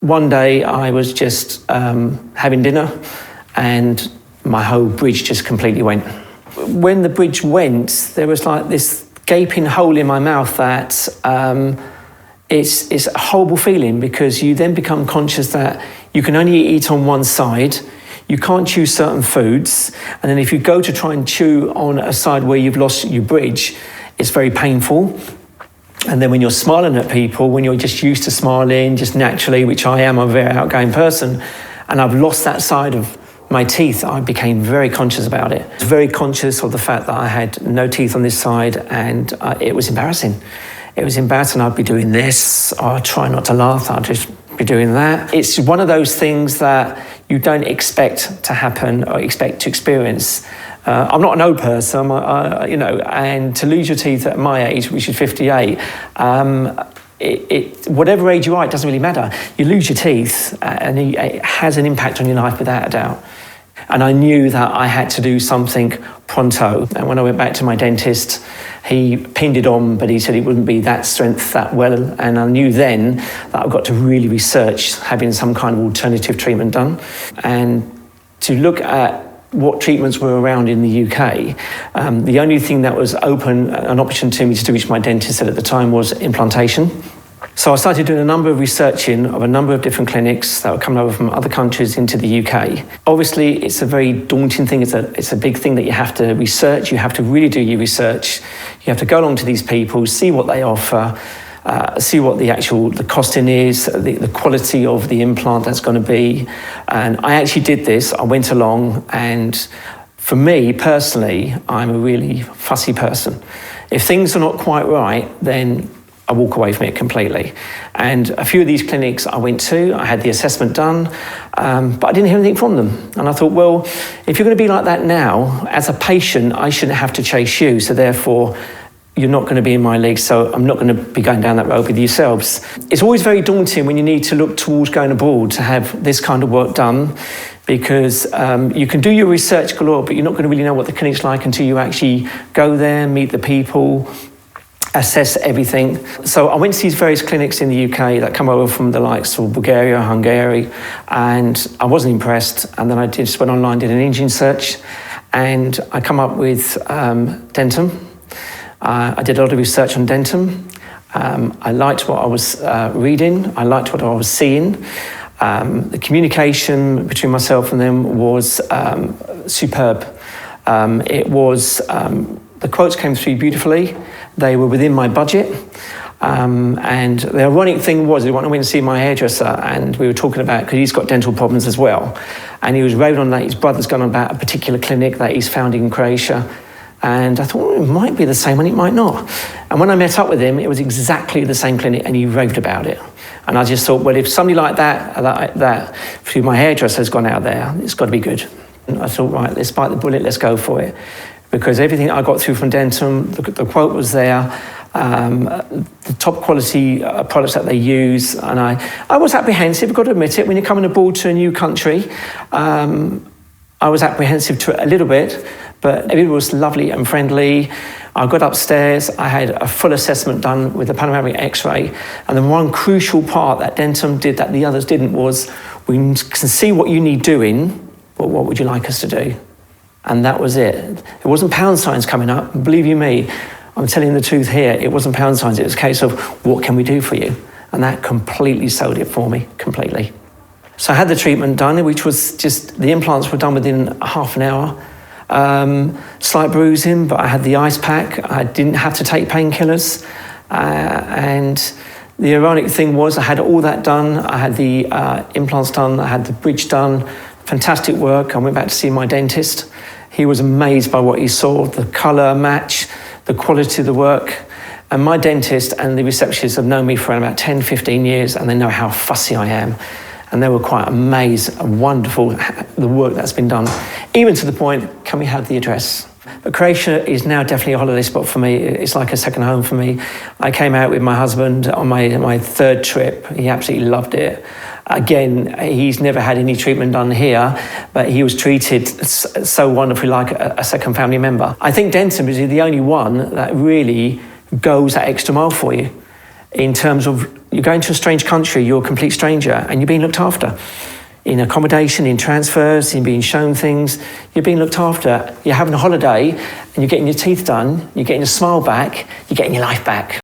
One day I was just having dinner and my whole bridge just completely went. When the bridge went, there was like this gaping hole in my mouth that it's a horrible feeling, because you then become conscious that you can only eat on one side, you can't chew certain foods, and then if you go to try and chew on a side where you've lost your bridge, it's very painful. And then when you're smiling at people, when you're just used to smiling just naturally, which I am, I'm a very outgoing person, and I've lost that side of my teeth, I became very conscious about it. I was very conscious of the fact that I had no teeth on this side, and it was embarrassing. It was embarrassing. I'd be doing this, I'd try not to laugh, I'd just be doing that. It's one of those things that you don't expect to happen or expect to experience. I'm not an old person, and to lose your teeth at my age, which is 58, whatever age you are, it doesn't really matter. You lose your teeth and it has an impact on your life without a doubt. And I knew that I had to do something pronto. And when I went back to my dentist, he pinned it on, but he said it wouldn't be that strength that well. And I knew then that I've got to really research having some kind of alternative treatment done. And to look at what treatments were around in the UK, the only thing that was open, an option to me to do, which my dentist said at the time, was implantation. So I started doing a number of researching of a number of different clinics that were coming over from other countries into the UK. Obviously, it's a very daunting thing. It's a big thing that you have to research. You have to really do your research. You have to go along to these people, see what they offer, see what the costing is, the quality of the implant that's going to be. And I actually did this. I went along, and for me personally, I'm a really fussy person. If things are not quite right, then I walk away from it completely. And a few of these clinics I went to, I had the assessment done, but I didn't hear anything from them. And I thought, well, if you're going to be like that now, as a patient, I shouldn't have to chase you. So therefore, you're not going to be in my league, so I'm not going to be going down that road with yourselves. It's always very daunting when you need to look towards going abroad to have this kind of work done, because you can do your research galore, but you're not going to really know what the clinic's like until you actually go there, meet the people, assess everything. So I went to these various clinics in the UK that come over from the likes of Bulgaria, Hungary, and I wasn't impressed. And then I just went online, did an engine search, and I come up with Dentum. I did a lot of research on Dentum. I liked what I was reading. I liked what I was seeing. The communication between myself and them was superb. The quotes came through beautifully. They were within my budget. And the ironic thing was, I went to see my hairdresser, and we were talking about, because he's got dental problems as well. And he was raving on that his brother's gone on about a particular clinic that he's found in Croatia. And I thought, well, it might be the same one, it might not. And when I met up with him, it was exactly the same clinic, and he raved about it. And I just thought, well, if somebody like that through my hairdresser has gone out there, it's got to be good. And I thought, right, let's bite the bullet, let's go for it. Because everything I got through from Dentum, the quote was there, the top quality products that they use. And I was apprehensive, I've got to admit it, when you're coming aboard to a new country. I was apprehensive to it a little bit, but everyone was lovely and friendly. I got upstairs, I had a full assessment done with a panoramic x-ray, and the one crucial part that Dentum did that the others didn't was, we can see what you need doing, but what would you like us to do? And that was it. It wasn't pound signs coming up, believe you me, I'm telling the truth here, it wasn't pound signs, it was a case of, what can we do for you? And that completely sold it for me, completely. So I had the treatment done, which was just, the implants were done within half an hour. Slight bruising, but I had the ice pack. I didn't have to take painkillers. And the ironic thing was, I had all that done. I had the implants done. I had the bridge done. Fantastic work. I went back to see my dentist. He was amazed by what he saw, the colour match, the quality of the work. And my dentist and the receptionist have known me for about 10, 15 years, and they know how fussy I am. And they were quite amazed and wonderful, the work that's been done. Even to the point, can we have the address? But Croatia is now definitely a holiday spot for me. It's like a second home for me. I came out with my husband on my third trip. He absolutely loved it. Again, he's never had any treatment done here, but he was treated so wonderfully like a second family member. I think Dentum is the only one that really goes that extra mile for you in terms of you're going to a strange country, you're a complete stranger, and you're being looked after. In accommodation, in transfers, in being shown things, you're being looked after. You're having a holiday, and you're getting your teeth done, you're getting your smile back, you're getting your life back.